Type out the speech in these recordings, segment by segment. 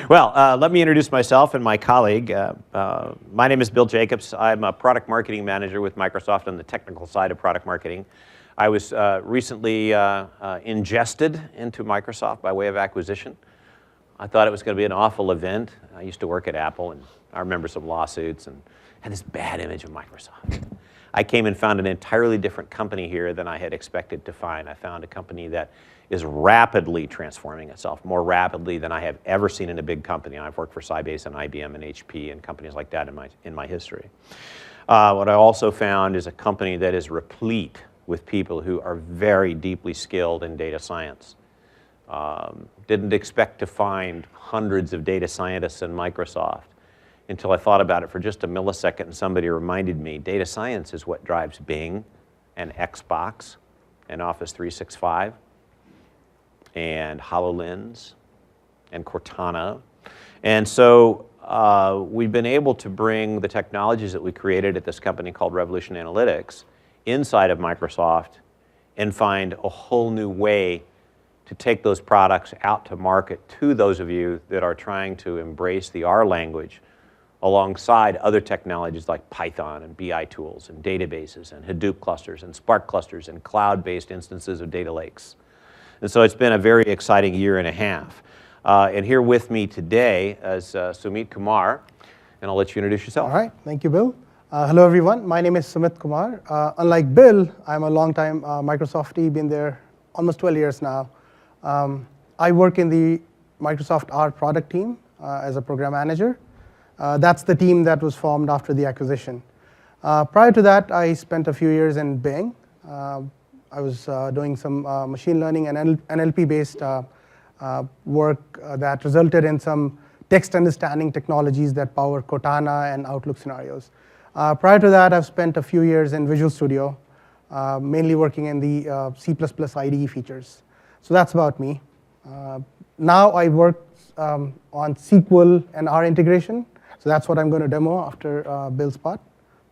Well, let me introduce myself and my colleague. My name is Bill Jacobs. I'm a product marketing manager with Microsoft on the technical side of product marketing. I was recently ingested into Microsoft by way of acquisition. I thought it was going to be an awful event. I used to work at Apple, and I remember some lawsuits and had this bad image of Microsoft. I came and found an entirely different company here than I had expected to find. I found a company that is rapidly transforming itself, more rapidly than I have ever seen in a big company. I've worked for Sybase and IBM and HP and companies like that in my history. What I also found is a company that is replete with people who are very deeply skilled in data science. Didn't expect to find hundreds of data scientists in Microsoft until I thought about it for just a millisecond and somebody reminded me data science is what drives Bing and Xbox and Office 365 and HoloLens and Cortana. And so we've been able to bring the technologies that we created at this company called Revolution Analytics inside of Microsoft and find a whole new way to take those products out to market to those of you that are trying to embrace the R language alongside other technologies like Python and BI tools and databases and Hadoop clusters and Spark clusters and cloud-based instances of data lakes. And so it's been a very exciting year and a half. And here with me today is Sumit Kumar, and I'll let you introduce yourself. All right, thank you, Bill. Hello, everyone. My name is Sumit Kumar. Unlike Bill, I'm a long-time Microsoftie, been there almost 12 years now. I work in the Microsoft R product team as a program manager. That's the team that was formed after the acquisition. Prior to that, I spent a few years in Bing. I was doing some machine learning and NLP-based work that resulted in some text understanding technologies that power Cortana and Outlook scenarios. Prior to that, I've spent a few years in Visual Studio, mainly working in the C++ IDE features. So that's about me. Now I work on SQL and R integration. So that's what I'm going to demo after Bill's part.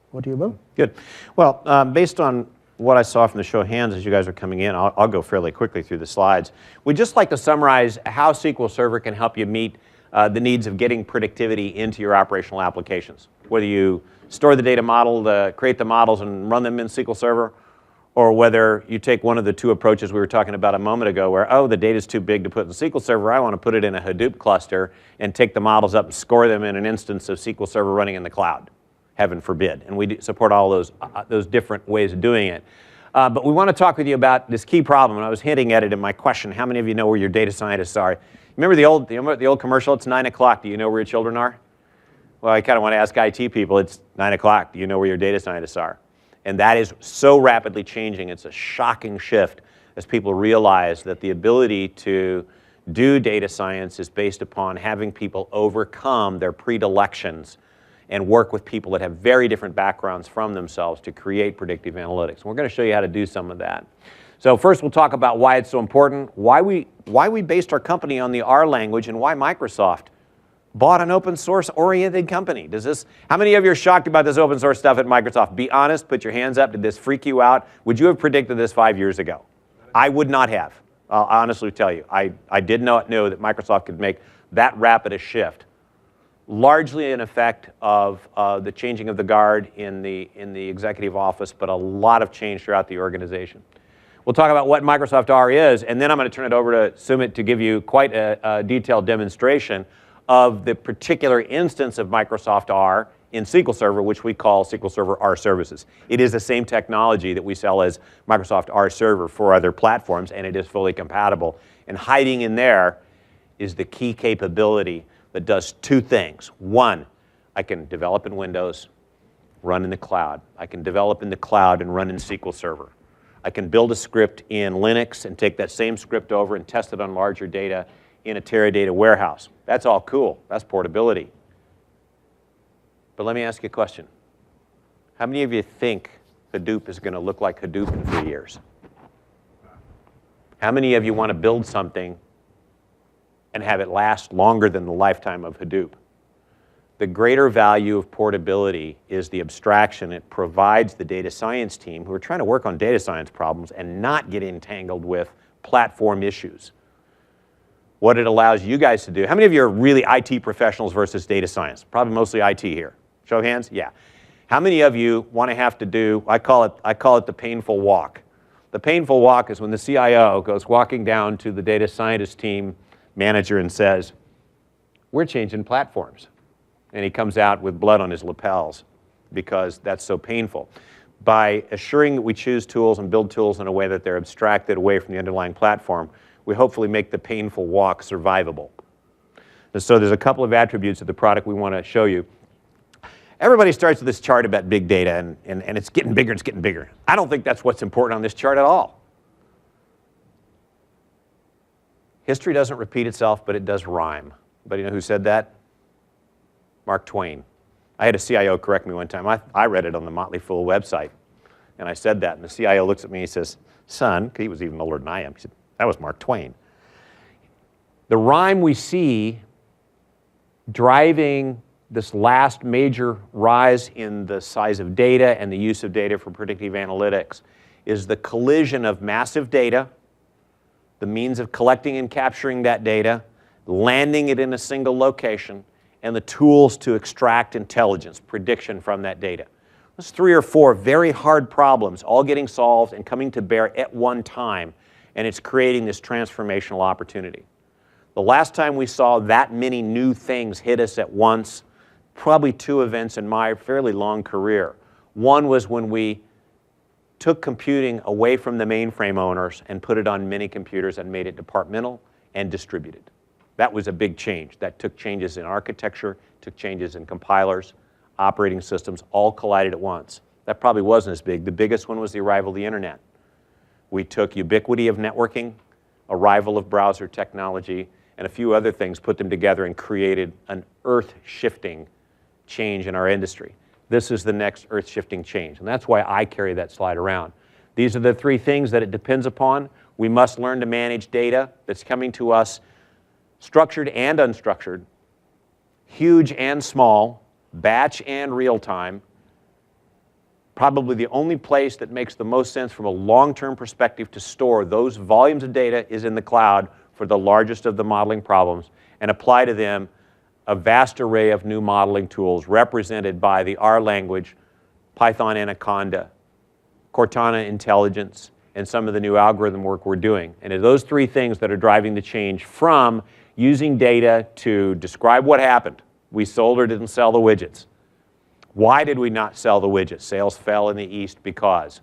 What do you, Bill? Good. Well, based on what I saw from the show of hands as you guys are coming in, I'll go fairly quickly through the slides. We'd just like to summarize how SQL Server can help you meet the needs of getting productivity into your operational applications. Whether you store the data model, create the models and run them in SQL Server, or whether you take one of the two approaches we were talking about a moment ago where, oh, the data's too big to put in SQL Server, I want to put it in a Hadoop cluster and take the models up and score them in an instance of SQL Server running in the cloud, heaven forbid. And we support all those different ways of doing it. But we want to talk with you about this key problem, and I was hinting at it in my question. How many of you know where your data scientists are? Remember the old commercial, it's 9 o'clock, do you know where your children are? Well, I kind of want to ask IT people, it's 9 o'clock, do you know where your data scientists are? And that is so rapidly changing. It's a shocking shift as people realize that the ability to do data science is based upon having people overcome their predilections and work with people that have very different backgrounds from themselves to create predictive analytics. And we're going to show you how to do some of that. So first we'll talk about why it's so important, why we based our company on the R language, and why Microsoft bought an open source oriented company. How many of you are shocked about this open source stuff at Microsoft? Be honest, put your hands up. Did this freak you out? Would you have predicted this 5 years ago? I would not have. I'll honestly tell you. I did not know that Microsoft could make that rapid a shift. Largely an effect of the changing of the guard in the executive office, but a lot of change throughout the organization. We'll talk about what Microsoft R is, and then I'm going to turn it over to Sumit to give you quite a detailed demonstration of the particular instance of Microsoft R in SQL Server, which we call SQL Server R Services. It is the same technology that we sell as Microsoft R Server for other platforms, and it is fully compatible. And hiding in there is the key capability that does two things. One, I can develop in Windows, run in the cloud. I can develop in the cloud and run in SQL Server. I can build a script in Linux and take that same script over and test it on larger data in a Teradata warehouse. That's all cool. That's portability. But let me ask you a question. How many of you think Hadoop is going to look like Hadoop in 3 years? How many of you want to build something and have it last longer than the lifetime of Hadoop? The greater value of portability is the abstraction it provides the data science team who are trying to work on data science problems and not get entangled with platform issues. what it allows you guys to do. How many of you are really IT professionals versus data science? Probably mostly IT here. Show of hands? Yeah. How many of you want to have to do, I call it the painful walk. The painful walk is when the CIO goes walking down to the data scientist team manager and says, we're changing platforms. And he comes out with blood on his lapels because that's so painful. By assuring that we choose tools and build tools in a way that they're abstracted away from the underlying platform, we hopefully make the painful walk survivable. And so there's a couple of attributes of the product we want to show you. Everybody starts with this chart about big data, and it's getting bigger and it's getting bigger. I don't think that's what's important on this chart at all. History doesn't repeat itself, but it does rhyme. Anybody know who said that? Mark Twain. I had a CIO correct me one time. I read it on the Motley Fool website, and I said that, and the CIO looks at me and he says, son, he was even older than I am, he said, that was Mark Twain. The rhyme we see driving this last major rise in the size of data and the use of data for predictive analytics is the collision of massive data, the means of collecting and capturing that data, landing it in a single location, and the tools to extract intelligence, prediction from that data. There's 3 or 4 very hard problems all getting solved and coming to bear at one time, and it's creating this transformational opportunity. The last time we saw that many new things hit us at once, probably 2 events in my fairly long career. One was when we took computing away from the mainframe owners and put it on mini computers and made it departmental and distributed. That was a big change. That took changes in architecture, took changes in compilers, operating systems, all collided at once. That probably wasn't as big. The biggest one was the arrival of the internet. We took ubiquity of networking, arrival of browser technology, and a few other things, put them together and created an earth-shifting change in our industry. This is the next earth-shifting change, and that's why I carry that slide around. These are the 3 things that it depends upon. We must learn to manage data that's coming to us structured and unstructured, huge and small, batch and real-time. Probably the only place that makes the most sense from a long-term perspective to store those volumes of data is in the cloud for the largest of the modeling problems, and apply to them a vast array of new modeling tools represented by the R language, Python Anaconda, Cortana Intelligence, and some of the new algorithm work we're doing. And it's those 3 things that are driving the change from using data to describe what happened. We sold or didn't sell the widgets. Why did we not sell the widgets? Sales fell in the East because.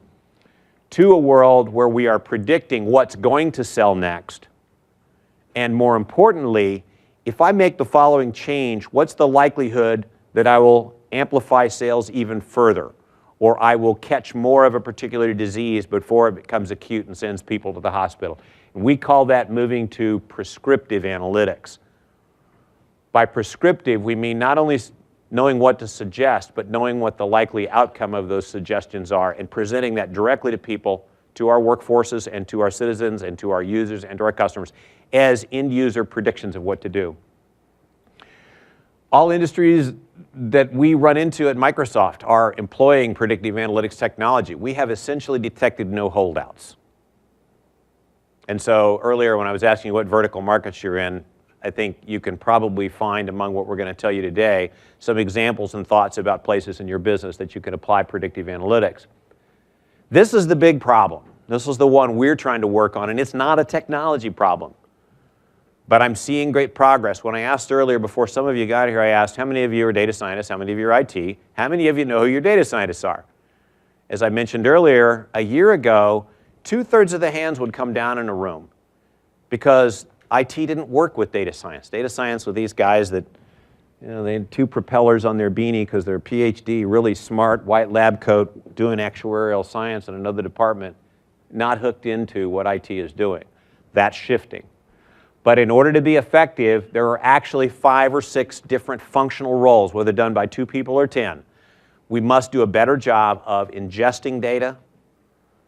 To a world where we are predicting what's going to sell next. And more importantly, if I make the following change, what's the likelihood that I will amplify sales even further? Or I will catch more of a particular disease before it becomes acute and sends people to the hospital. And we call that moving to prescriptive analytics. By prescriptive, we mean not only knowing what to suggest, but knowing what the likely outcome of those suggestions are and presenting that directly to people, to our workforces and to our citizens and to our users and to our customers as end-user predictions of what to do. All industries that we run into at Microsoft are employing predictive analytics technology. We have essentially detected no holdouts. And so earlier when I was asking you what vertical markets you're in, I think you can probably find among what we're going to tell you today some examples and thoughts about places in your business that you can apply predictive analytics. This is the big problem. This is the one we're trying to work on, and it's not a technology problem. But I'm seeing great progress. When I asked earlier, before some of you got here, I asked how many of you are data scientists, how many of you are IT, how many of you know who your data scientists are? As I mentioned earlier, a year ago, 2/3 of the hands would come down in a room because IT didn't work with data science. Data science with these guys that, you know, they had 2 propellers on their beanie because they're PhD, really smart, white lab coat, doing actuarial science in another department, not hooked into what IT is doing. That's shifting. But in order to be effective, there are actually 5 or 6 different functional roles, whether done by 2 people or 10. We must do a better job of ingesting data.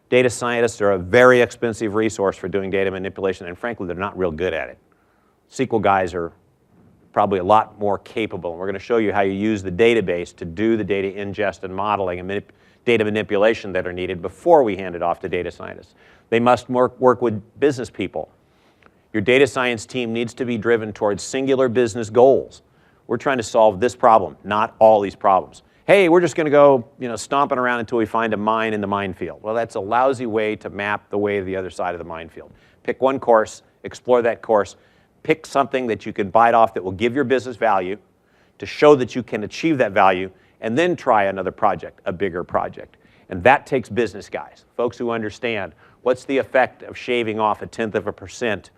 Data scientists are a very expensive resource for doing data manipulation, and frankly, they're not real good at it. SQL guys are probably a lot more capable. We're going to show you how you use the database to do the data ingest and modeling and data manipulation that are needed before we hand it off to data scientists. They must work with business people. Your data science team needs to be driven towards singular business goals. We're trying to solve this problem, not all these problems. Hey, we're just going to go, stomping around until we find a mine in the minefield. Well, that's a lousy way to map the way to the other side of the minefield. Pick one course, explore that course, pick something that you can bite off that will give your business value to show that you can achieve that value, and then try another project, a bigger project. And that takes business guys, folks who understand what's the effect of shaving off 0.1%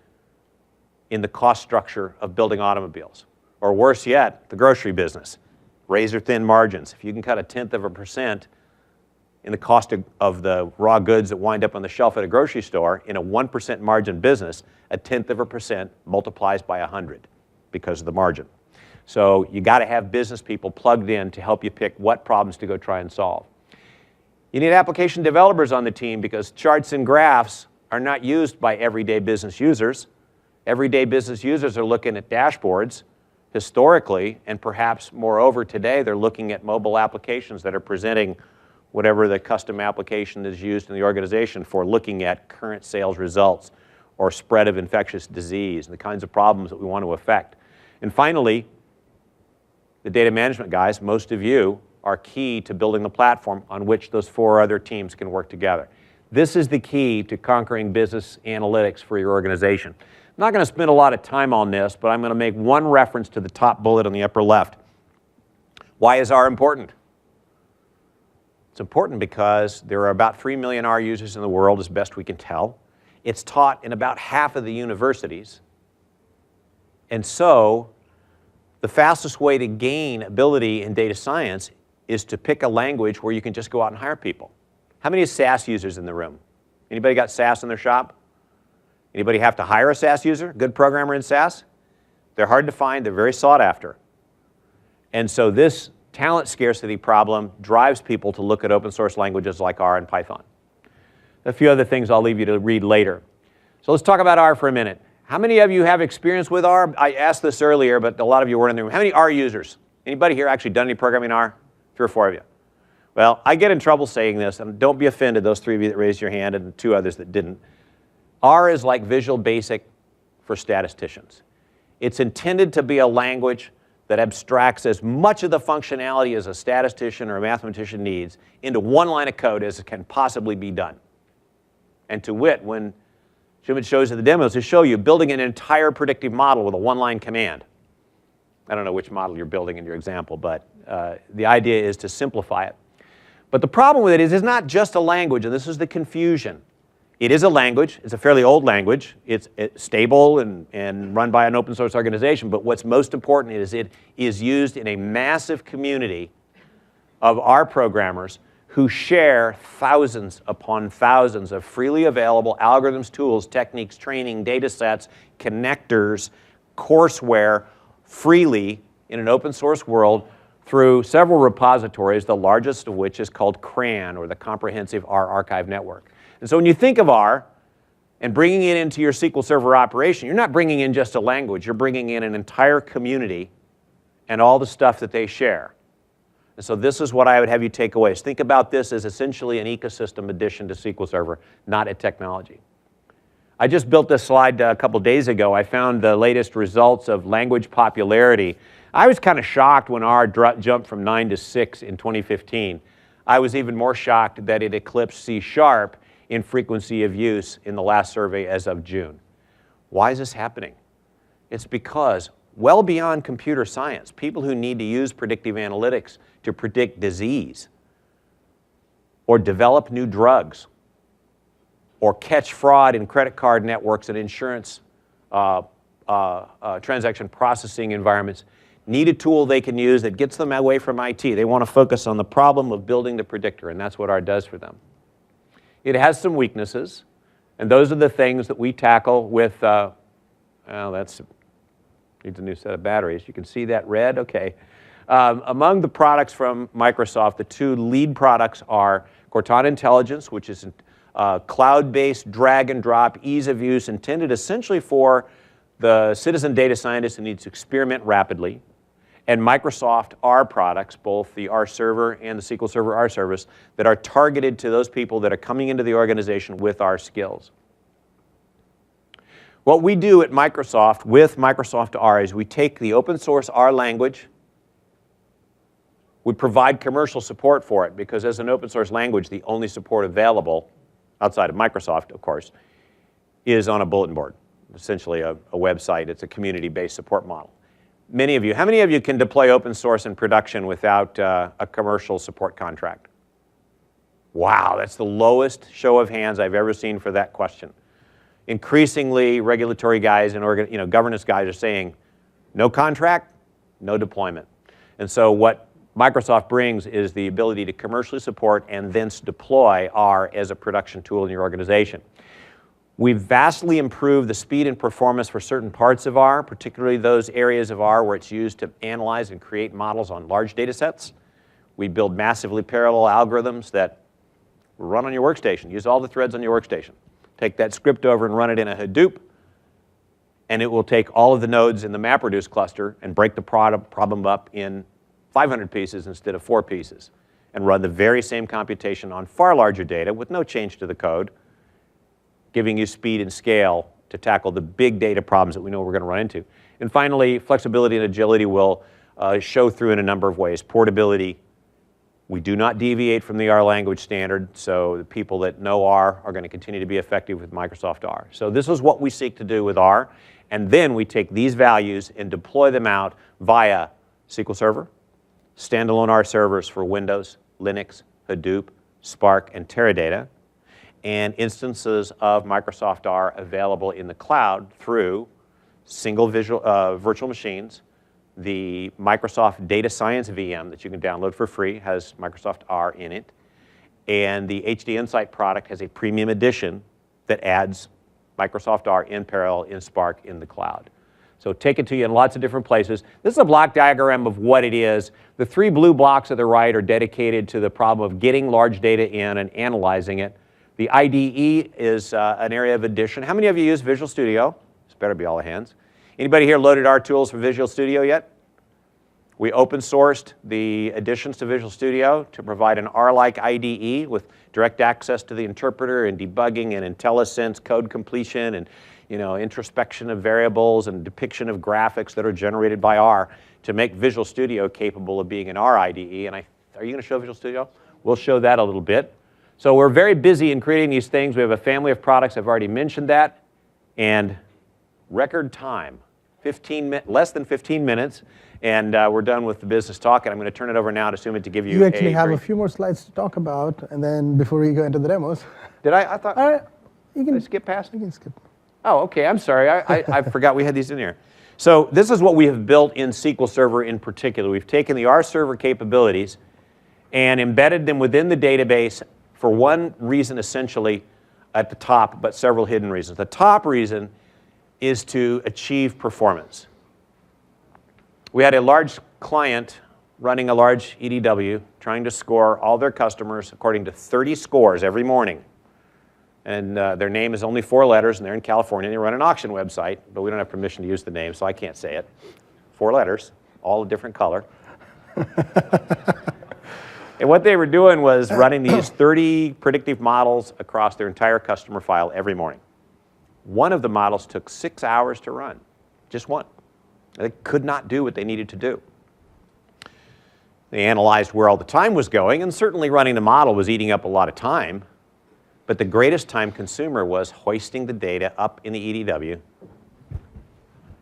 in the cost structure of building automobiles. Or worse yet, the grocery business. Razor-thin margins. If you can cut 0.1% in the cost of the raw goods that wind up on the shelf at a grocery store, in a 1% margin business, 0.1% multiplies by 100 because of the margin. So you got to have business people plugged in to help you pick what problems to go try and solve. You need application developers on the team because charts and graphs are not used by everyday business users. Everyday business users are looking at dashboards historically, and perhaps moreover today, they're looking at mobile applications that are presenting whatever the custom application is used in the organization for looking at current sales results or spread of infectious disease and the kinds of problems that we want to affect. And finally, the data management guys, most of you, are key to building the platform on which those 4 other teams can work together. This is the key to conquering business analytics for your organization. I'm not going to spend a lot of time on this, but I'm going to make one reference to the top bullet on the upper left. Why is R important? It's important because there are about 3 million R users in the world, as best we can tell. It's taught in about half of the universities. And so the fastest way to gain ability in data science is to pick a language where you can just go out and hire people. How many SAS users in the room? Anybody got SAS in their shop? Anybody have to hire a SAS user? Good programmer in SAS? They're hard to find. They're very sought after. And so this talent scarcity problem drives people to look at open source languages like R and Python. A few other things I'll leave you to read later. So let's talk about R for a minute. How many of you have experience with R? I asked this earlier, but a lot of you weren't in the room. How many R users? Anybody here actually done any programming in R? 3 or 4 of you. Well, I get in trouble saying this, and don't be offended, those 3 of you that raised your hand and 2 others that didn't. R is like Visual Basic for statisticians. It's intended to be a language that abstracts as much of the functionality as a statistician or a mathematician needs into one line of code as it can possibly be done. And to wit, when Sumit shows you the demos, to show you building an entire predictive model with a one-line command. I don't know which model you're building in your example, but the idea is to simplify it. But the problem with it is it's not just a language, and this is the confusion. It is a language. It's a fairly old language. It's stable and run by an open source organization. But what's most important is it is used in a massive community of R programmers who share thousands upon thousands of freely available algorithms, tools, techniques, training, data sets, connectors, courseware freely in an open source world through several repositories, the largest of which is called CRAN, or the Comprehensive R Archive Network. And so when you think of R and bringing it into your SQL Server operation, you're not bringing in just a language, you're bringing in an entire community and all the stuff that they share. And so this is what I would have you take away. Is think about this as essentially an ecosystem addition to SQL Server, not a technology. I just built this slide a couple days ago. I found the latest results of language popularity. I was kind of shocked when R jumped from 9 to 6 in 2015. I was even more shocked that it eclipsed C# in frequency of use in the last survey as of June. Why is this happening? It's because well beyond computer science, people who need to use predictive analytics to predict disease or develop new drugs or catch fraud in credit card networks and insurance transaction processing environments need a tool they can use that gets them away from IT. They want to focus on the problem of building the predictor, and that's what R does for them. It has some weaknesses, and those are the things that we tackle with, well, that's needs a new set of batteries. You can see that red? Okay. Among the products from Microsoft, the 2 lead products are Cortana Intelligence, which is cloud-based, drag and drop, ease of use, intended essentially for the citizen data scientist who needs to experiment rapidly, and Microsoft R products, both the R Server and the SQL Server R Service, that are targeted to those people that are coming into the organization with R skills. What we do at Microsoft with Microsoft R is we take the open source R language, we provide commercial support for it, because as an open source language, the only support available, outside of Microsoft, of course, is on a bulletin board, essentially a website. It's a community-based support model. How many of you can deploy open source in production without a commercial support contract? Wow, that's the lowest show of hands I've ever seen for that question. Increasingly, regulatory guys and governance guys are saying, no contract, no deployment. And so what Microsoft brings is the ability to commercially support and then deploy R as a production tool in your organization. We've vastly improved the speed and performance for certain parts of R, particularly those areas of R where it's used to analyze and create models on large data sets. We build massively parallel algorithms that run on your workstation. Use all the threads on your workstation. Take that script over and run it in a Hadoop, and it will take all of the nodes in the MapReduce cluster and break the problem up in 500 pieces instead of 4 pieces, and run the very same computation on far larger data with no change to the code, giving you speed and scale to tackle the big data problems that we know we're going to run into. And finally, flexibility and agility will show through in a number of ways. Portability. We do not deviate from the R language standard, so the people that know R are going to continue to be effective with Microsoft R. So this is what we seek to do with R, and then we take these values and deploy them out via SQL Server, standalone R servers for Windows, Linux, Hadoop, Spark, and Teradata, and instances of Microsoft R available in the cloud through single virtual machines. The Microsoft Data Science VM that you can download for free has Microsoft R in it, and the HD Insight product has a premium edition that adds Microsoft R in parallel in Spark in the cloud. So take it to you in lots of different places. This is a block diagram of what it is. The 3 blue blocks at the right are dedicated to the problem of getting large data in and analyzing it. The IDE is an area of addition. How many of you use Visual Studio? This better be all the hands. Anybody here loaded R tools for Visual Studio yet? We open sourced the additions to Visual Studio to provide an R-like IDE with direct access to the interpreter and debugging and IntelliSense code completion and introspection of variables and depiction of graphics that are generated by R to make Visual Studio capable of being an R IDE. And are you going to show Visual Studio? We'll show that a little bit. So we're very busy in creating these things. We have a family of products. I've already mentioned that. And record time, less than 15 minutes. And we're done with the business talk. And I'm going to turn it over now to Sumit to give you You actually have a few more slides to talk about, and then before we go into the demos. Did I? I thought. You can skip past? You can skip. Oh, okay. I'm sorry. I forgot we had these in here. So this is what we have built in SQL Server in particular. We've taken the R server capabilities and embedded them within the database for one reason, essentially, at the top, but several hidden reasons. The top reason is to achieve performance. We had a large client running a large EDW trying to score all their customers according to 30 scores every morning. And their name is only 4 letters, and they're in California. They run an auction website, but we don't have permission to use the name, so I can't say it. 4 letters, all a different color. And what they were doing was running these 30 predictive models across their entire customer file every morning. One of the models took 6 hours to run, just one. They could not do what they needed to do. They analyzed where all the time was going, and certainly running the model was eating up a lot of time. But the greatest time consumer was hoisting the data up in the EDW,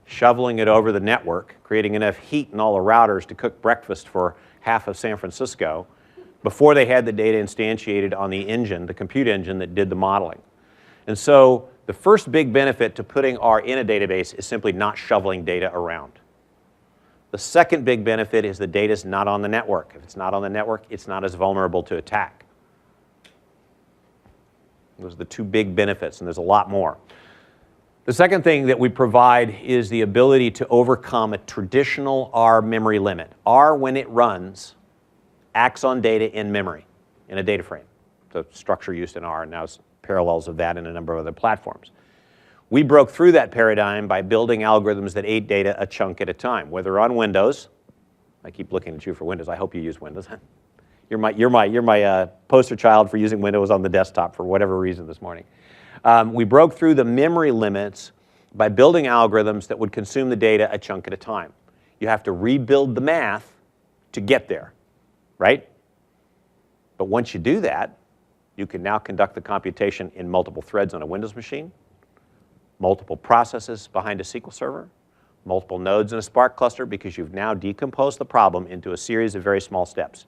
shoveling it over the network, creating enough heat in all the routers to cook breakfast for half of San Francisco before they had the data instantiated on the engine, the compute engine that did the modeling. And so the first big benefit to putting R in a database is simply not shoveling data around. The second big benefit is the data's not on the network. If it's not on the network, it's not as vulnerable to attack. Those are the 2 big benefits, and there's a lot more. The second thing that we provide is the ability to overcome a traditional R memory limit. R, when it runs, acts on data in memory, in a data frame. The structure used in R, and now it's parallels of that in a number of other platforms. We broke through that paradigm by building algorithms that ate data a chunk at a time, whether on Windows. I keep looking at you for Windows. I hope you use Windows. You're my poster child for using Windows on the desktop for whatever reason this morning. We broke through the memory limits by building algorithms that would consume the data a chunk at a time. You have to rebuild the math to get there, right? But once you do that, you can now conduct the computation in multiple threads on a Windows machine, multiple processes behind a SQL server, multiple nodes in a Spark cluster, because you've now decomposed the problem into a series of very small steps.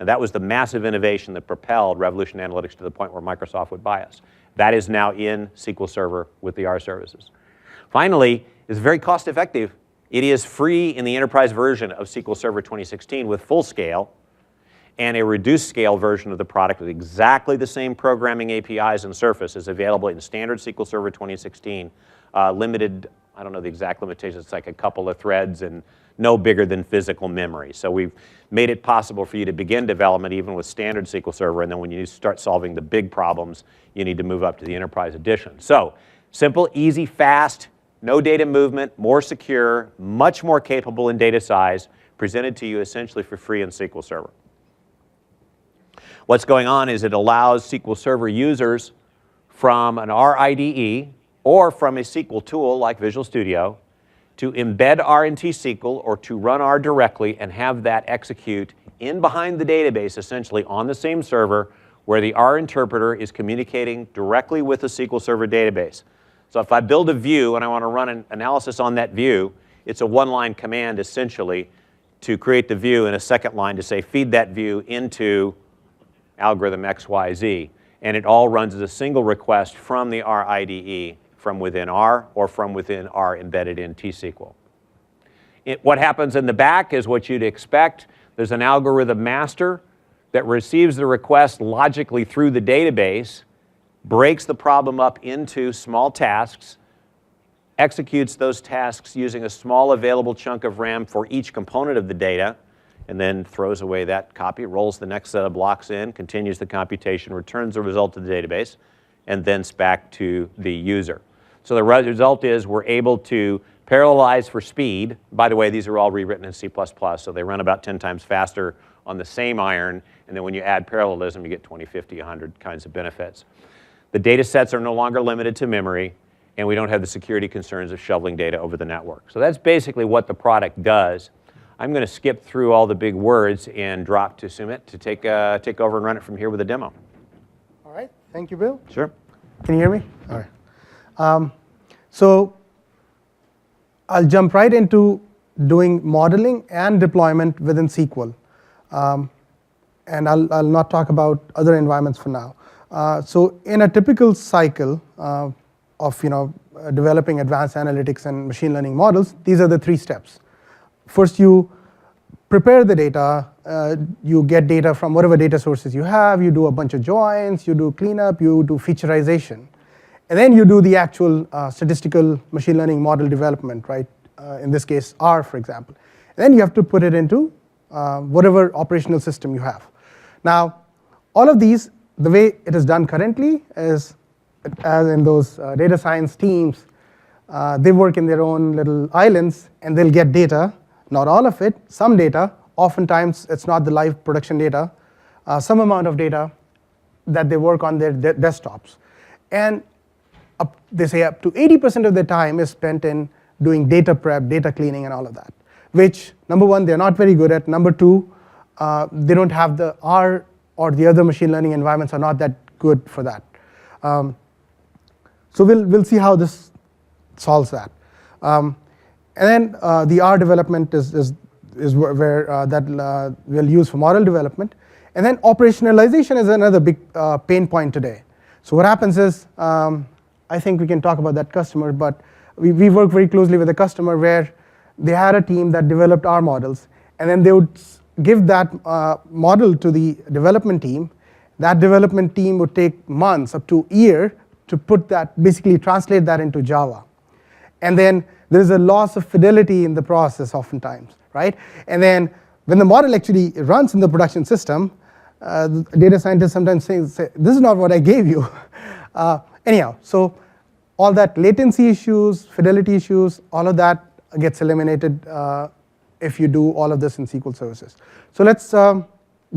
And that was the massive innovation that propelled Revolution Analytics to the point where Microsoft would buy us. That is now in SQL Server with the R services. Finally, it's very cost effective. It is free in the enterprise version of SQL Server 2016 with full scale, and a reduced scale version of the product with exactly the same programming APIs and surface is available in standard SQL Server 2016, limited, I don't know the exact limitations, it's like a couple of threads and no bigger than physical memory. So we've made it possible for you to begin development even with standard SQL Server, and then when you start solving the big problems, you need to move up to the enterprise edition. So simple, easy, fast, no data movement, more secure, much more capable in data size, presented to you essentially for free in SQL Server. What's going on is it allows SQL Server users from an R IDE or from a SQL tool like Visual Studio to embed R in T-SQL or to run R directly and have that execute in behind the database, essentially on the same server where the R interpreter is communicating directly with the SQL Server database. So if I build a view and I want to run an analysis on that view, it's a one-line command essentially to create the view, and a second line to say feed that view into algorithm XYZ. And it all runs as a single request from the R IDE from within R or from within R embedded in T-SQL. What happens in the back is what you'd expect. There's an algorithm master that receives the request logically through the database, breaks the problem up into small tasks, executes those tasks using a small available chunk of RAM for each component of the data, and then throws away that copy, rolls the next set of blocks in, continues the computation, returns the result to the database, and then back to the user. So the result is we're able to parallelize for speed. By the way, these are all rewritten in C++, so they run about 10 times faster on the same iron, and then when you add parallelism, you get 20, 50, 100 kinds of benefits. The data sets are no longer limited to memory, and we don't have the security concerns of shoveling data over the network. So that's basically what the product does. I'm going to skip through all the big words and drop to Sumit to take over and run it from here with a demo. All right, thank you, Bill. Sure. Can you hear me? All right. So I'll jump right into doing modeling and deployment within SQL. And I'll not talk about other environments for now. So in a typical cycle of developing advanced analytics and machine learning models, these are the 3 steps. First, you prepare the data. You get data from whatever data sources you have. You do a bunch of joins. You do cleanup. You do featureization. And then you do the actual statistical machine learning model development, right? In this case, R, for example. And then you have to put it into whatever operational system you have. Now, all of these, the way it is done currently is, as in those data science teams, they work in their own little islands, and they'll get data. Not all of it, some data. Oftentimes, it's not the live production data. Some amount of data that they work on their desktops. And they say up to 80% of their time is spent in doing data prep, data cleaning, and all of that, which, number one, they're not very good at. Number two, they don't have the R or the other machine learning environments are not that good for that. So we'll see how this solves that. And then the R development is where that we'll use for model development. And then operationalization is another big pain point today. So what happens is, I think we can talk about that customer, but we work very closely with a customer where they had a team that developed R models, and then they would give that model to the development team. That development team would take months, up to a year, to put that, basically translate that into Java. And then there's a loss of fidelity in the process oftentimes, right? And then when the model actually runs in the production system, the data scientists sometimes say, this is not what I gave you. Anyhow, so all that latency issues, fidelity issues, all of that gets eliminated if you do all of this in SQL services. So let's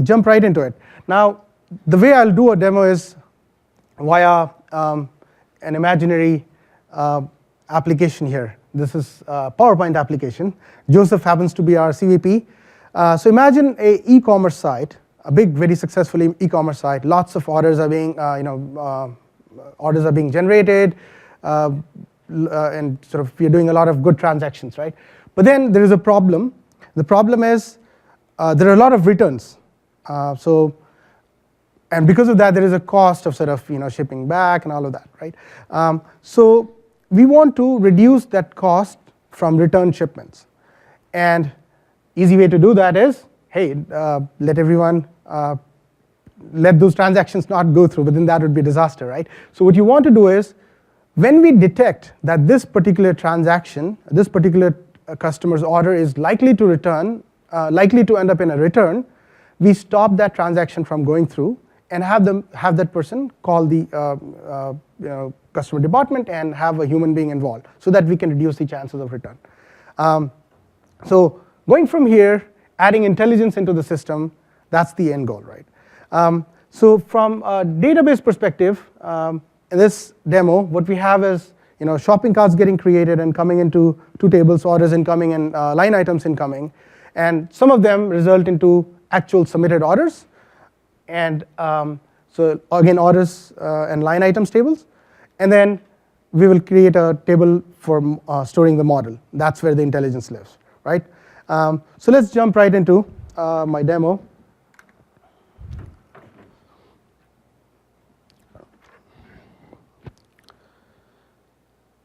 jump right into it. Now, the way I'll do a demo is via an imaginary application here. This is a PowerPoint application. Joseph happens to be our CVP. So imagine a e-commerce site, a big, very successful e-commerce site. Lots of orders are being, orders are being generated, and sort of we're doing a lot of good transactions, right? But then there is a problem. The problem is there are a lot of returns. And because of that, there is a cost of sort of shipping back and all of that, right? So we want to reduce that cost from return shipments. And easy way to do that is, hey, let everyone, let those transactions not go through, but then that would be a disaster, right? So what you want to do is, when we detect that this particular transaction, this particular customer's order is likely to return, likely to end up in a return, we stop that transaction from going through and have that person call the customer department and have a human being involved so that we can reduce the chances of return. So going from here, adding intelligence into the system, that's the end goal, right? So from a database perspective, in this demo, what we have is shopping carts getting created and coming into two tables, orders incoming and line items incoming, and some of them result into actual submitted orders, and so again orders and line items tables, and then we will create a table for storing the model. That's where the intelligence lives, right? So let's jump right into my demo.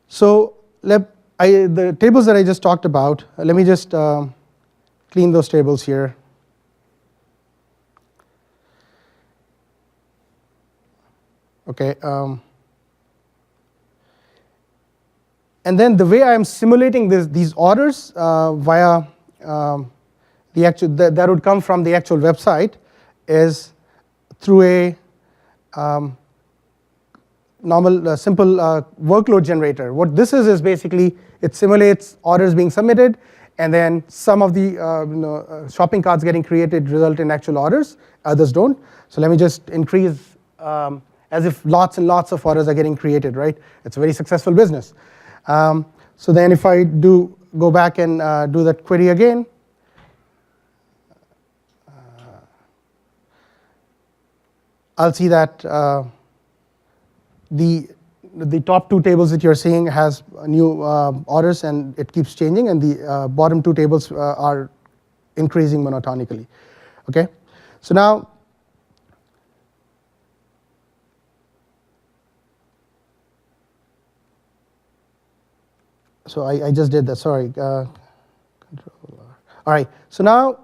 So the tables that I just talked about, let me just clean those tables here. Okay. And then the way I am simulating these orders via the actual that would come from the actual website is through a normal simple workload generator. What this is basically it simulates orders being submitted, and then some of the shopping carts getting created result in actual orders, others don't. So let me just increase as if lots and lots of orders are getting created, right? It's a very successful business. So then if I go back and do that query again, I'll see that the top two tables that you're seeing has new orders, and it keeps changing, and the bottom two tables are increasing monotonically. Okay, so now I just did that. Sorry. Control R. All right. So now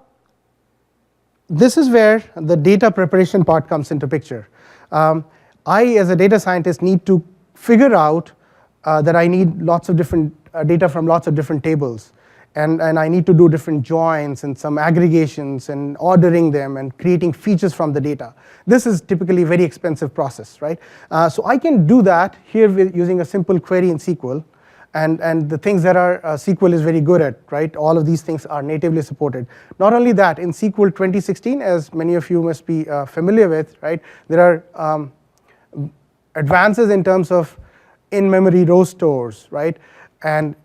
this is where the data preparation part comes into picture. I, as a data scientist, need to figure out that I need lots of different data from lots of different tables. And I need to do different joins and some aggregations and ordering them and creating features from the data. This is typically a very expensive process, right? So I can do that here using a simple query in SQL. And the things that SQL is very good at, right? All of these things are natively supported. Not only that, in SQL 2016, as many of you must be familiar with, right? There are advances in terms of in-memory row stores, right? And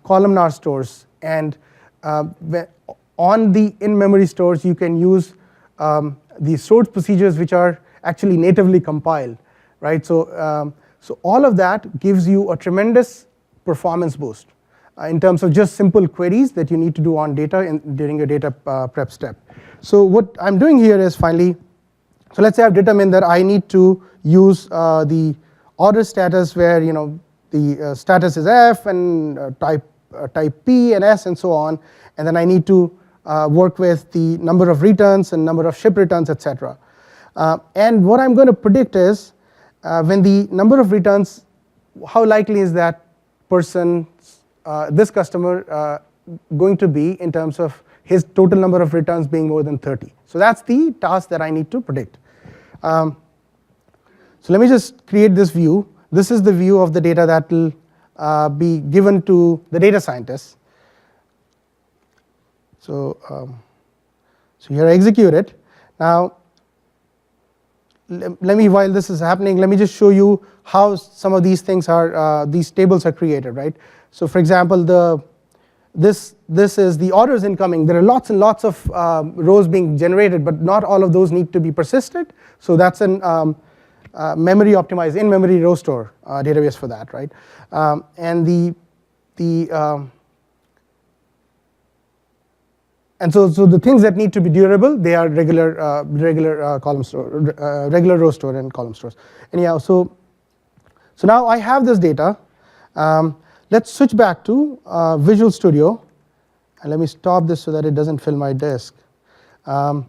columnar stores. And on the in-memory stores, you can use the stored procedures which are actually natively compiled, right? So all of that gives you a tremendous performance boost in terms of just simple queries that you need to do on data during your data prep step. So what I'm doing here is finally, so let's say I've determined that I need to use the order status where the status is F and type P and S and so on, and then I need to work with the number of returns and number of ship returns, etc. And what I'm going to predict is when the number of returns, how likely is that person, this customer, going to be in terms of his total number of returns being more than 30. So that's the task that I need to predict. So let me just create this view. This is the view of the data that will be given to the data scientist. So here I execute it. Now let me, while this is happening, let me just show you how some of these things are, these tables are created, right? So for example, this is the orders incoming. There are lots and lots of rows being generated, but not all of those need to be persisted. So that's an memory optimized in-memory row store database for that, right? And so the things that need to be durable, they are regular column store, regular row store and column stores. Anyhow, so now I have this data. Let's switch back to Visual Studio, and let me stop this so that it doesn't fill my disk. So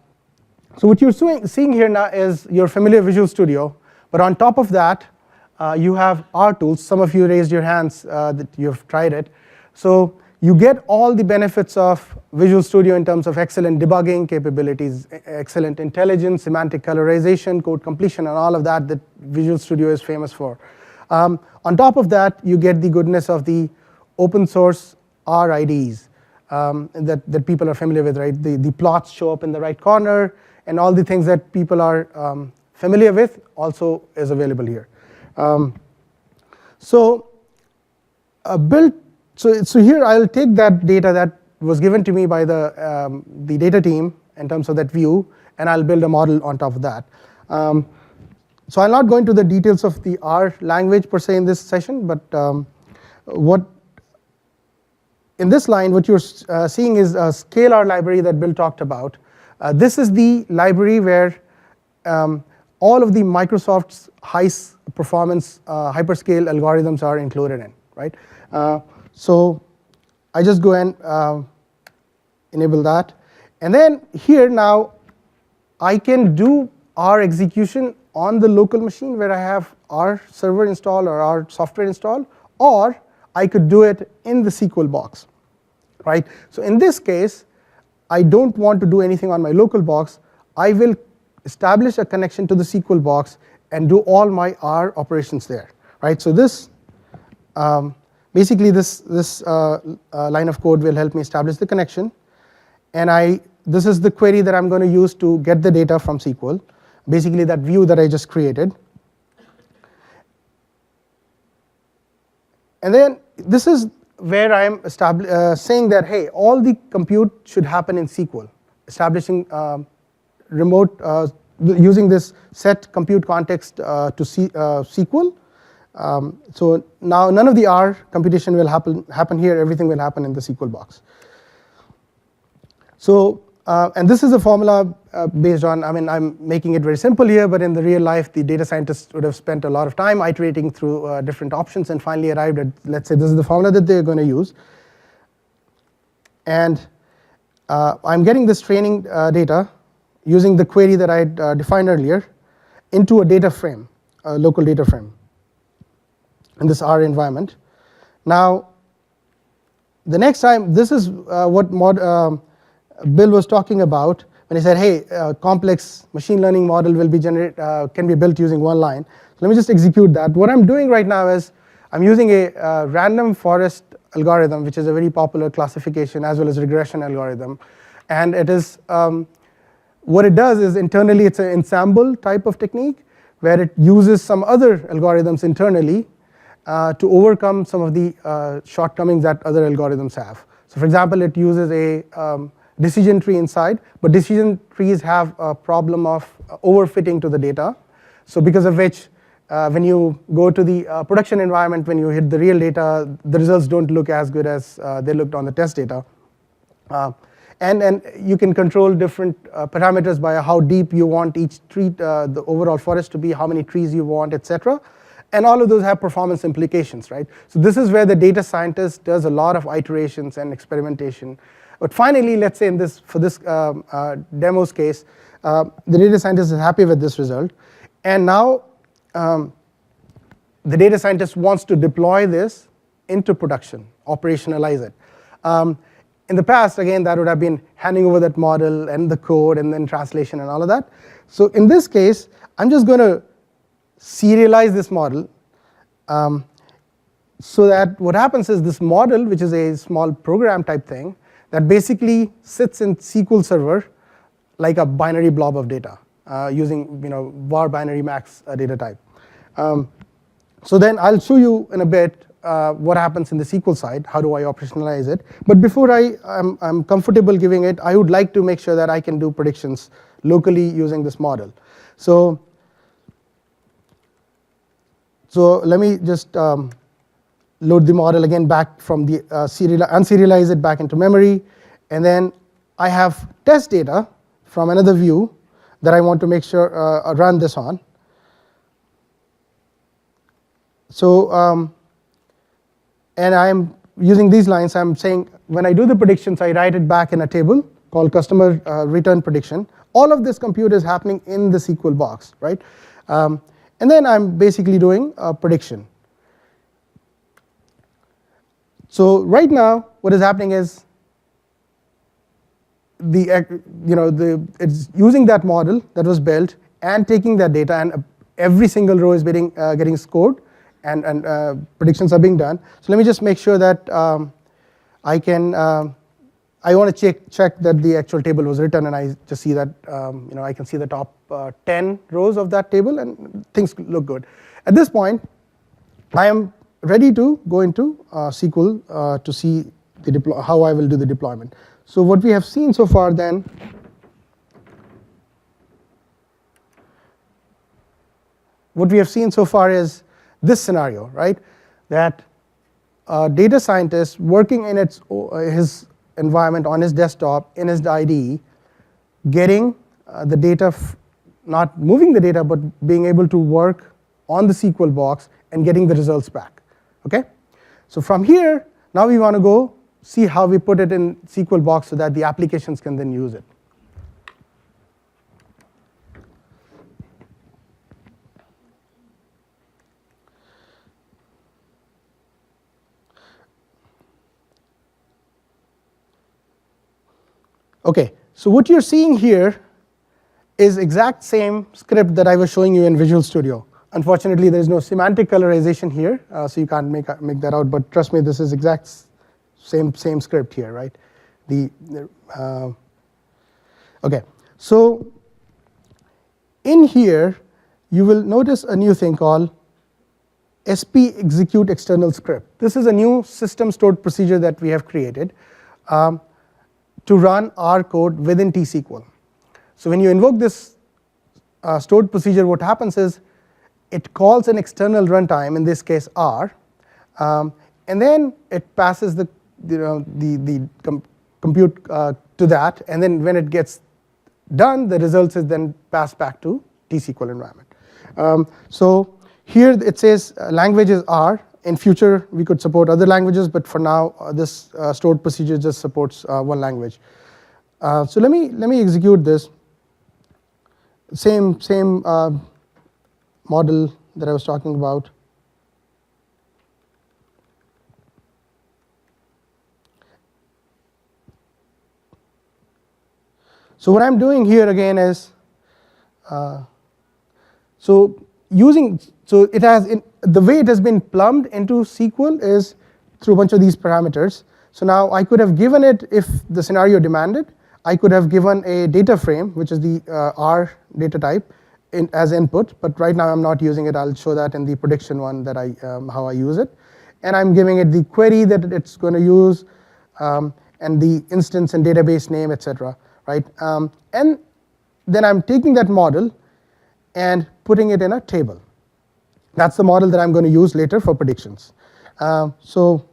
what you're seeing here now is your familiar Visual Studio, but on top of that, you have R tools. Some of you raised your hands that you've tried it. So you get all the benefits of Visual Studio in terms of excellent debugging capabilities, excellent intelligence, semantic colorization, code completion, and all of that that Visual Studio is famous for. On top of that, you get the goodness of the open source R IDEs that people are familiar with, right? The plots show up in the right corner, and all the things that people are familiar with also is available here. So here I'll take that data that was given to me by the data team in terms of that view, and I'll build a model on top of that. So I'll not go into the details of the R language per se in this session, but in this line, what you're seeing is a scalar library that Bill talked about. This is the library where all of the Microsoft's high performance hyperscale algorithms are included in, right? So I just go and enable that. And then here now, I can do R execution on the local machine where I have R server installed or R software installed, or I could do it in the SQL box, right? So in this case, I don't want to do anything on my local box. I will establish a connection to the SQL box and do all my R operations there, right? So this, basically this line of code will help me establish the connection. And this is the query that I'm going to use to get the data from SQL, basically that view that I just created. And then this is where I'm saying that, hey, all the compute should happen in SQL, establishing remote, using this set compute context to SQL. So now none of the R computation will happen here. Everything will happen in the SQL box. So, and this is a formula based on, I'm making it very simple here, but in the real life, the data scientists would have spent a lot of time iterating through different options and finally arrived at, let's say this is the formula that they're going to use. And I'm getting this training data using the query that I defined earlier into a data frame, a local data frame in this R environment. Now, the next time, this is what Bill was talking about when he said, hey, a complex machine learning model will be can be built using one line. So let me just execute that. What I'm doing right now is I'm using a random forest algorithm, which is a very popular classification as well as regression algorithm. And it is, what it does is internally it's an ensemble type of technique where it uses some other algorithms internally to overcome some of the shortcomings that other algorithms have. So for example, it uses a decision tree inside, but decision trees have a problem of overfitting to the data. So because of which, when you go to the production environment, when you hit the real data, the results don't look as good as they looked on the test data. And you can control different parameters by how deep you want each tree, the overall forest to be, how many trees you want, etc. And all of those have performance implications, right? So this is where the data scientist does a lot of iterations and experimentation. But finally, let's say for this demo's case, the data scientist is happy with this result. And now the data scientist wants to deploy this into production, operationalize it. In the past, again, that would have been handing over that model and the code and then translation and all of that. So in this case, I'm just going to serialize this model so that what happens is this model, which is a small program type thing, that basically sits in SQL Server like a binary blob of data. using var binary max data type. So then I'll show you in a bit what happens in the SQL side. How do I operationalize it? But before I'm comfortable giving it, I would like to make sure that I can do predictions locally using this model. So let me just load the model again back from the unserialize it back into memory, and then I have test data from another view that I want to make sure run this on. So and I'm using these lines. I'm saying when I do the predictions, I write it back in a table called customer return prediction. All of this compute is happening in the SQL box, right? And then I'm basically doing a prediction. So right now, what is happening is it's using that model that was built and taking that data, and every single row is getting scored, and predictions are being done. So let me just make sure that I want to check that the actual table was written, and I just see that I can see the top 10 rows of that table, and things look good. At this point, I am ready to go into SQL to see how I will do the deployment. So what we have seen so far then, is this scenario, right? That a data scientist working in his environment on his desktop in his IDE, getting the data, not moving the data, but being able to work on the SQL box and getting the results back. Okay? So from here, now we want to go see how we put it in SQL box so that the applications can then use it. Okay, so what you're seeing here is exact same script that I was showing you in Visual Studio. Unfortunately, there is no semantic colorization here, so you can't make that out. But trust me, this is exact same script here, right? Okay, so in here, you will notice a new thing called SP execute external script. This is a new system stored procedure that we have created to run our code within T-SQL. So when you invoke this stored procedure, what happens is it calls an external runtime, in this case R, and then it passes the compute to that, and then when it gets done, the results is then passed back to T-SQL environment. So here it says language is R. In future, we could support other languages, but for now, this stored procedure just supports one language. So let me execute this. Same model that I was talking about. So what I'm doing here again is, the way it has been plumbed into SQL is through a bunch of these parameters. So now I could have given it, if the scenario demanded, I could have given a data frame, which is the R data type, as input. But right now I'm not using it. I'll show that in the prediction one that how I use it. And I'm giving it the query that it's going to use, and the instance and database name, etc. Right? And then I'm taking that model and putting it in a table. That's the model that I'm going to use later for predictions. So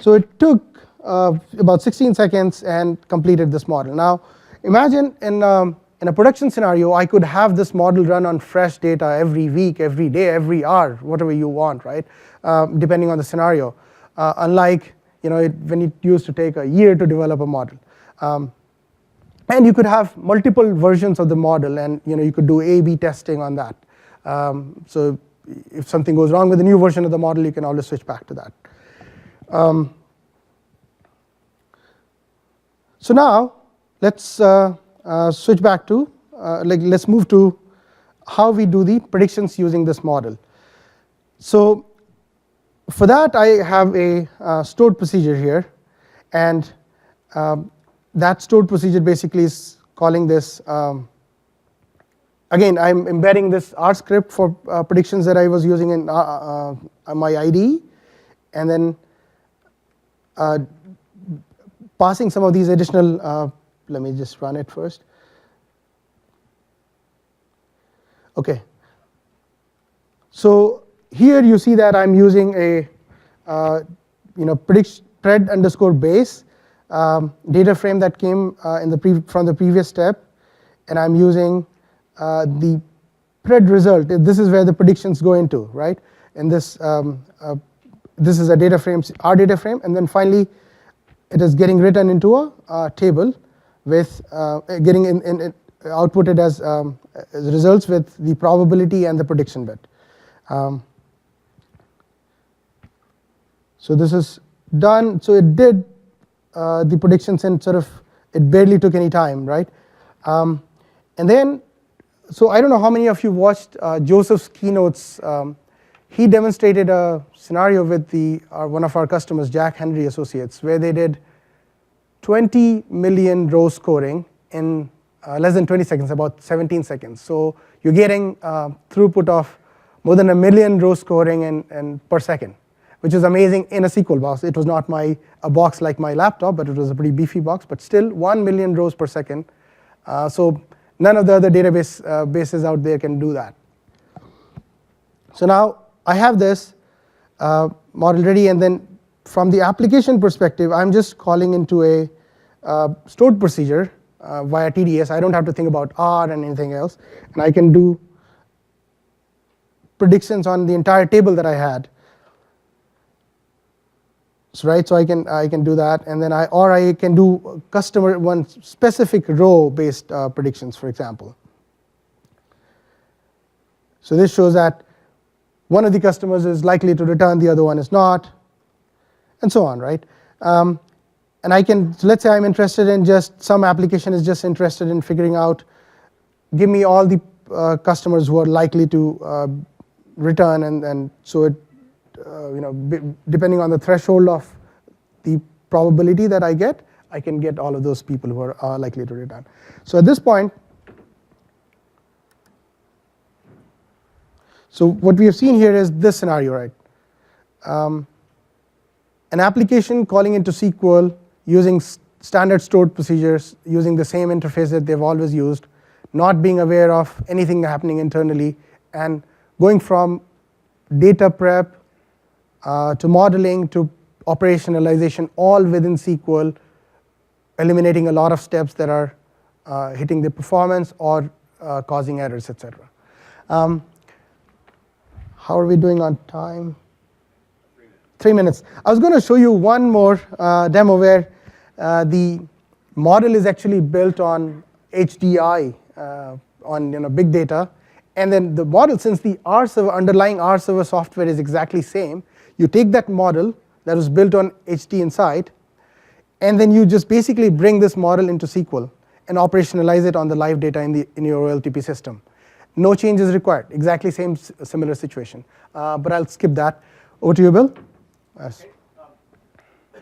it took about 16 seconds and completed this model. Now imagine in a production scenario, I could have this model run on fresh data every week, every day, every hour, whatever you want, right? Depending on the scenario. Unlike when it used to take a year to develop a model. And you could have multiple versions of the model, and you could do A/B testing on that. So if something goes wrong with the new version of the model, you can always switch back to that. So now let's switch back to let's move to how we do the predictions using this model. So for that, I have a stored procedure here, and that stored procedure basically is calling this again, I'm embedding this R script for predictions that I was using in my IDE, and then passing some of these additional, let me just run it first. Okay. So here you see that I'm using a pred underscore base data frame that came from the previous step, and I'm using the pred result. This is where the predictions go into, right? And this is a data frame, our data frame, and then finally it is getting written into a table with getting outputted as results with the probability and the prediction bit. So this is done. So it did the predictions, and sort of it barely took any time, right? And then, so I don't know how many of you watched Joseph's keynotes. He demonstrated a scenario with one of our customers, Jack Henry Associates, where they did 20 million row scoring in less than 20 seconds, about 17 seconds. So you're getting throughput of more than 1 million row scoring in per second, which is amazing in a SQL box. It was not a box like my laptop, but it was a pretty beefy box, but still 1 million rows per second. So none of the other bases out there can do that. So now I have this model ready, and then from the application perspective, I'm just calling into a stored procedure via TDS. I don't have to think about R and anything else, and I can do predictions on the entire table that I had. So, right, so I can do that, and then I can do one specific row based predictions, for example. So this shows that one of the customers is likely to return, the other one is not, and so on, right? And I can, so let's say I'm interested in just, some application is just interested in figuring out, give me all the customers who are likely to return, and so it, depending on the threshold of the probability that I get, I can get all of those people who are likely to return. So at this point, so what we have seen here is this scenario, right? An application calling into SQL using standard stored procedures, using the same interface that they've always used, not being aware of anything happening internally, and going from data prep to modeling to operationalization, all within SQL, eliminating a lot of steps that are hitting the performance or causing errors, etc. How are we doing on time? 3 minutes. I was going to show you one more demo where the model is actually built on HDI, on big data, and then the model, since the R server, underlying R server software is exactly same, you take that model that was built on HD Insight, and then you just basically bring this model into SQL and operationalize it on the live data in your OLTP system. No changes required. Exactly same similar situation. But I'll skip that. Over to you, Bill. Yes. Okay. We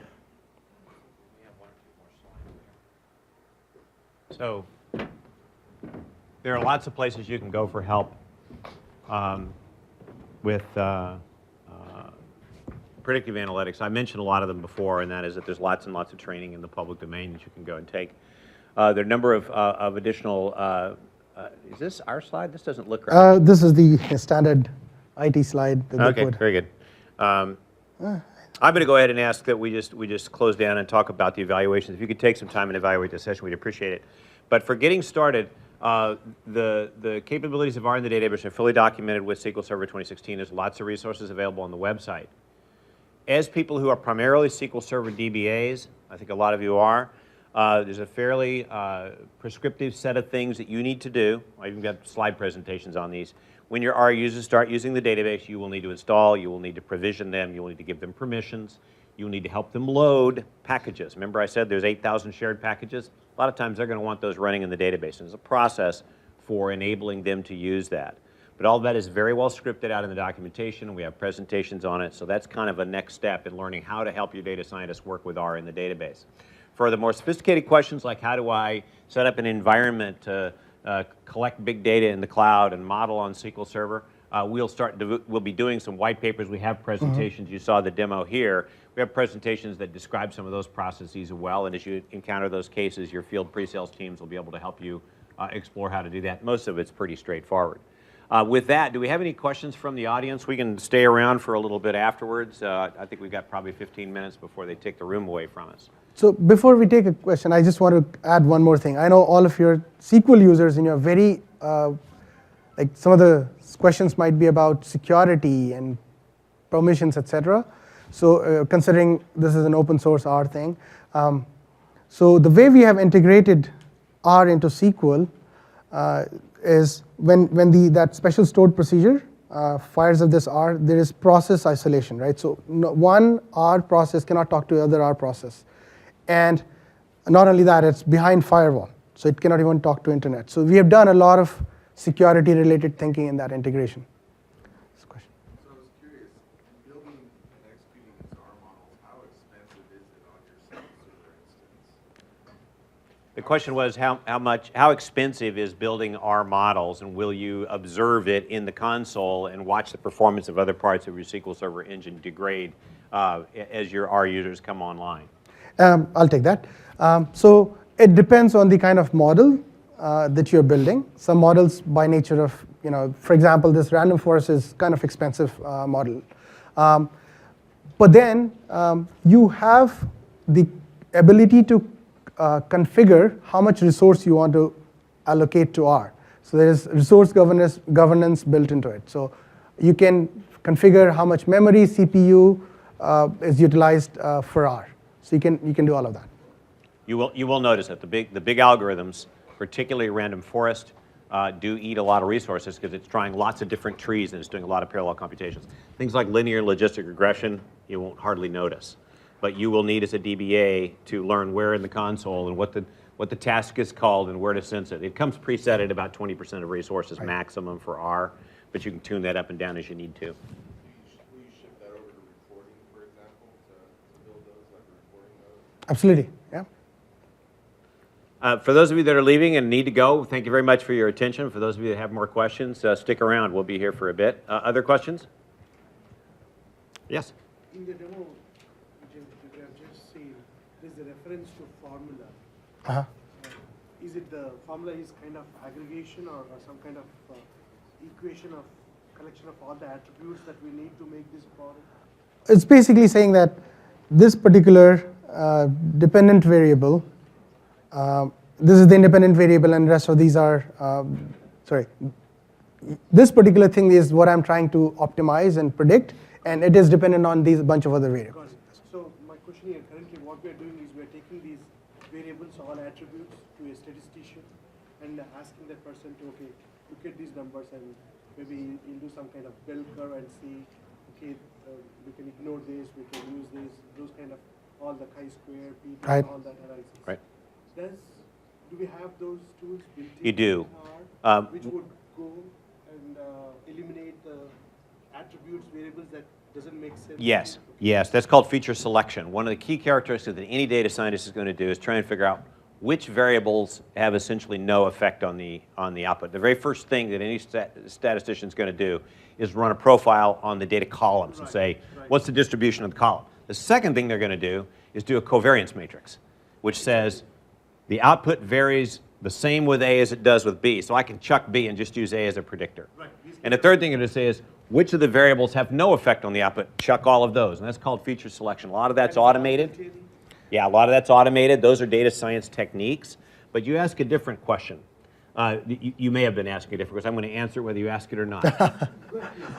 have 1 or 2 more slides here. So there are lots of places you can go for help with predictive analytics. I mentioned a lot of them before, and that is that there's lots and lots of training in the public domain that you can go and take. There are a number of additional, is this our slide? This doesn't look right. This is the standard IT slide that okay, very good. I'm going to go ahead and ask that we just close down and talk about the evaluations. If you could take some time and evaluate this session, we'd appreciate it. But for getting started, the capabilities of R in the database are fully documented with SQL Server 2016. There's lots of resources available on the website. As people who are primarily SQL Server DBAs, I think a lot of you are, there's a fairly prescriptive set of things that you need to do. I even got slide presentations on these. When your R users start using the database, you will need to install, you will need to provision them, you will need to give them permissions, you will need to help them load packages. Remember I said there's 8,000 shared packages? A lot of times they're going to want those running in the database, and there's a process for enabling them to use that. But all of that is very well scripted out in the documentation, and we have presentations on it, so that's kind of a next step in learning how to help your data scientists work with R in the database. For the more sophisticated questions like how do I set up an environment to collect big data in the cloud and model on SQL Server. We'll be doing some white papers. We have presentations. You saw the demo here. We have presentations that describe some of those processes well, and as you encounter those cases, your field pre-sales teams will be able to help you explore how to do that. Most of it's pretty straightforward. With that, do we have any questions from the audience? We can stay around for a little bit afterwards. I think we've got probably 15 minutes before they take the room away from us. So before we take a question, I just want to add one more thing. I know all of your SQL users, and you're very, like some of the questions might be about security and permissions, etc. So considering this is an open source R thing, so the way we have integrated R into SQL is when that special stored procedure fires up this R, there is process isolation, right? So one R process cannot talk to the other R process. And not only that, it's behind firewall, so it cannot even talk to internet. So we have done a lot of security-related thinking in that integration. So I was curious, building and executing these R models, how expensive is it on your SQL Server instance? The question was how expensive is building R models, and will you observe it in the console and watch the performance of other parts of your SQL Server engine degrade as your R users come online? I'll take that. So it depends on the kind of model that you're building. Some models by nature of, for example, this random forest is kind of expensive model. But then you have the ability to configure how much resource you want to allocate to R. So there is resource governance built into it. So you can configure how much memory, CPU is utilized for R. So you can do all of that. You will notice that the big algorithms, particularly random forest, do eat a lot of resources because it's trying lots of different trees and it's doing a lot of parallel computations. Things like linear logistic regression, you won't hardly notice. But you will need as a DBA to learn where in the console and what the task is called and where to sense it. It comes preset at about 20% of resources maximum for R, but you can tune that up and down as you need to. Will you ship that over to reporting, for example, to build those, like a reporting node? Absolutely, yeah. For those of you that are leaving and need to go, thank you very much for your attention. For those of you that have more questions, stick around. We'll be here for a bit. Other questions? Yes? In the demo, which you have just seen, there's a reference to formula. Uh-huh. Is it the formula is kind of aggregation or some kind of equation of collection of all the attributes that we need to make this product? It's basically saying that this particular dependent variable, this is the independent variable and the rest of these are, this particular thing is what I'm trying to optimize and predict, and it is dependent on these bunch of other variables. So my question here, currently what we are doing is we are taking these variables, all attributes, to a statistician and asking that person to, okay, look at these numbers and maybe you'll do some kind of bell curve and see, okay, we can ignore this, we can use this, those kind of, all the chi-square, p, Right. all that analysis. Right. Do we have those tools built in? You do. Which would go and eliminate the attributes, variables that doesn't make sense? Yes, yes, that's called feature selection. One of the key characteristics that any data scientist is going to do is try and figure out which variables have essentially no effect on the output. The very first thing that any statistician is going to do is run a profile on the data columns and say, what's the distribution of the column? The second thing they're going to do is do a covariance matrix, which says the output varies the same with A as it does with B, so I can chuck B and just use A as a predictor. Right. And the third thing I'm going to say is, which of the variables have no effect on the output? Chuck all of those, and that's called feature selection. A lot of that's automated. Yeah, a lot of that's automated. Those are data science techniques. But you ask a different question. You may have been asking a different question. I'm going to answer whether you ask it or not.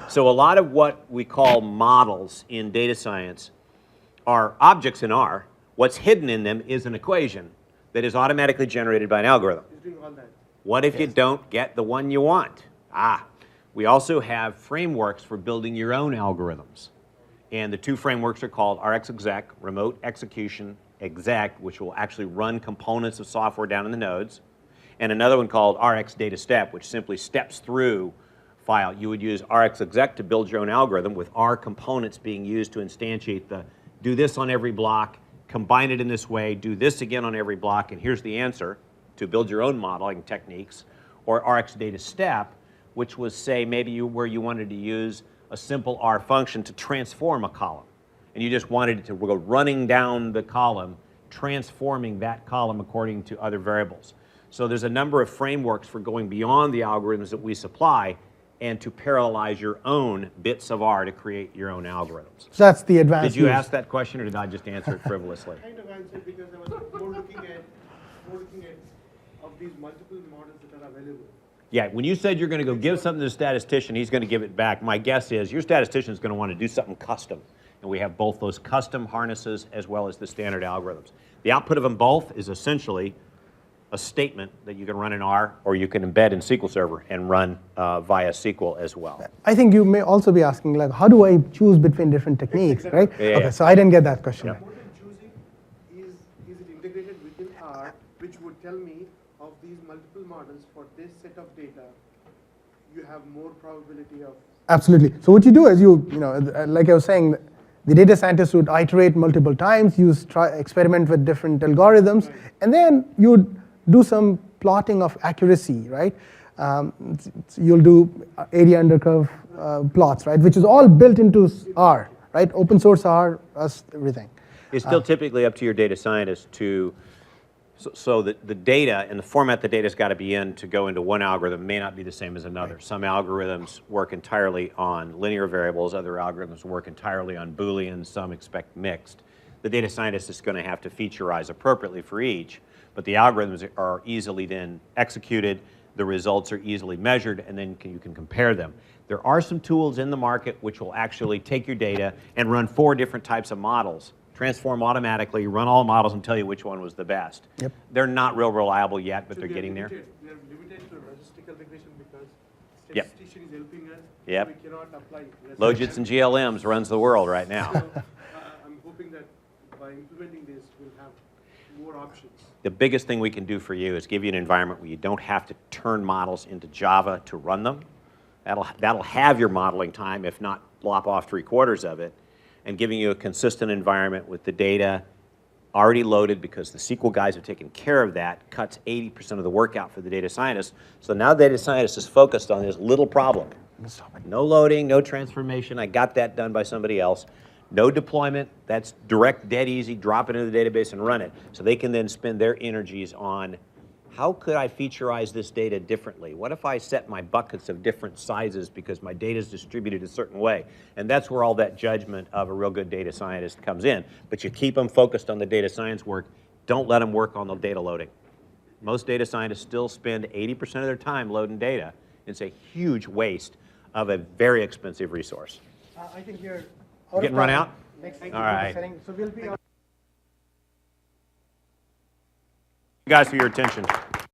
So a lot of what we call models in data science are objects in R. What's hidden in them is an equation that is automatically generated by an algorithm. It's doing all that. What if you don't get the one you want? We also have frameworks for building your own algorithms. And the two frameworks are called RxExec, Remote Execution Exec, which will actually run components of software down in the nodes, and another one called RxDataStep, which simply steps through file. You would use RxExec to build your own algorithm with R components being used to instantiate the do this on every block, combine it in this way, do this again on every block, and here's the answer to build your own modeling techniques. or Rx data step, which was, say, maybe where you wanted to use a simple R function to transform a column. And you just wanted it to go running down the column, transforming that column according to other variables. So there's a number of frameworks for going beyond the algorithms that we supply and to parallelize your own bits of R to create your own algorithms. So that's the advanced Did you use. ask that question, or did I just answer it frivolously? Kind of answered because I was more looking at of these multiple models that are available. Yeah, when you said you're going to go give something to the statistician, he's going to give it back. My guess is your statistician is going to want to do something custom. And we have both those custom harnesses as well as the standard algorithms. The output of them both is essentially a statement that you can run in R, or you can embed in SQL Server and run via SQL as well. I think you may also be asking, like, how do I choose between different techniques, right? Yeah, Okay, yeah. so I didn't get that question. Yep. More than choosing, is it integrated within R, which would tell me of these multiple models for this set of data, you have more probability of. Absolutely. So what you do is like I was saying, the data scientist would iterate multiple times, experiment with different algorithms, and then you'd do some plotting of accuracy, right? You'll do area under curve plots, right? Which is all built into R, right? Open source R, everything. It's still typically up to your data scientist to, so that the data and the format the data's got to be in to go into one algorithm may not be the same as another. Right. Some algorithms work entirely on linear variables, other algorithms work entirely on Booleans, some expect mixed. The data scientist is going to have to featureize appropriately for each, but the algorithms are easily then executed, the results are easily measured, and then you can compare them. There are some tools in the market which will actually take your data and run 4 different types of models, transform automatically, run all models and tell you which one was the best. Yep. They're not real reliable yet, but So they're getting there. We are limited to logistical regression because Yep. statistician is helping us. Yep. So we cannot apply. Logits and GLMs runs the world right now. So, I'm hoping that by implementing this, we'll have more options. The biggest thing we can do for you is give you an environment where you don't have to turn models into Java to run them. That'll have your modeling time, if not lop off 3/4 of it, and giving you a consistent environment with the data already loaded, because the SQL guys have taken care of that, cuts 80% of the work out for the data scientist. So now the data scientist is focused on this little problem. No loading, no transformation, I got that done by somebody else. No deployment, that's direct, dead easy, drop it into the database and run it. So they can then spend their energies on, how could I featureize this data differently? What if I set my buckets of different sizes because my data is distributed a certain way? And that's where all that judgment of a real good data scientist comes in. But you keep them focused on the data science work. Don't let them work on the data loading. Most data scientists still spend 80% of their time loading data. It's a huge waste of a very expensive resource. I think you're Getting run out? Thank All right. So we'll be You guys for your attention.